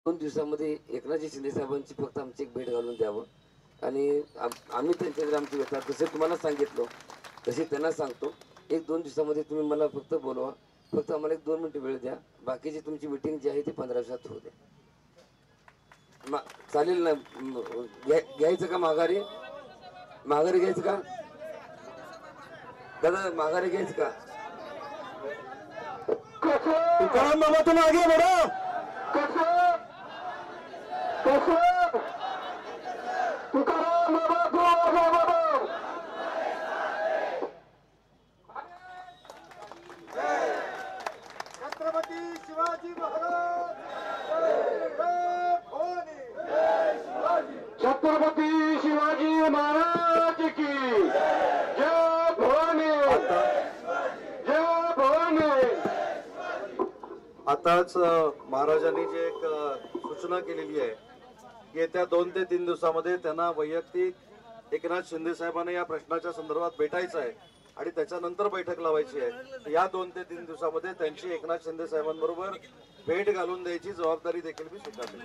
2 दिवसामध्ये एकनाथजी शिंदे साहेबांची फक्त आमची एक भेट घालून द्यावं आणि आम्ही त्यांच्याकडे आमची व्यथा जसे तुम्हाला सांगितलं तसे त्यांना सांगतो. 1-2 दिवसामध्ये तुम्ही मला फक्त बोलवा. फक्त आम्हाला 1-2 मिनिटं वेळ द्या. बाकीची तुमची मीटिंग जी आहे ती 15 दिवसात होऊ द्या. चालेल ना? घ्यायचं का माघारी? माघारी घ्यायचं का दादा? माघारी घ्यायचं का? तुकाराम बाबा तुम आगे बढ़ो. तुकाराम बाबा तुम आगे बढ़ो. छत्रपती शिवाजी महाराज. छत्रपती शिवाजी महाराज की जय भवानी. जय भवानी. आताच महाराजांनी जे एक सूचना केलेली आहे, येत्या 2 ते 3 दिवसामध्ये त्यांना वैयक्तिक एकनाथ शिंदे साहेबांना या प्रश्नाच्या संदर्भात भेटायचं आहे आणि त्याच्यानंतर बैठक लावायची आहे. या 2 ते 3 दिवसामध्ये त्यांची एकनाथ शिंदे साहेबांबरोबर भेट घालून द्यायची जबाबदारी देखील मी स्वीकारली.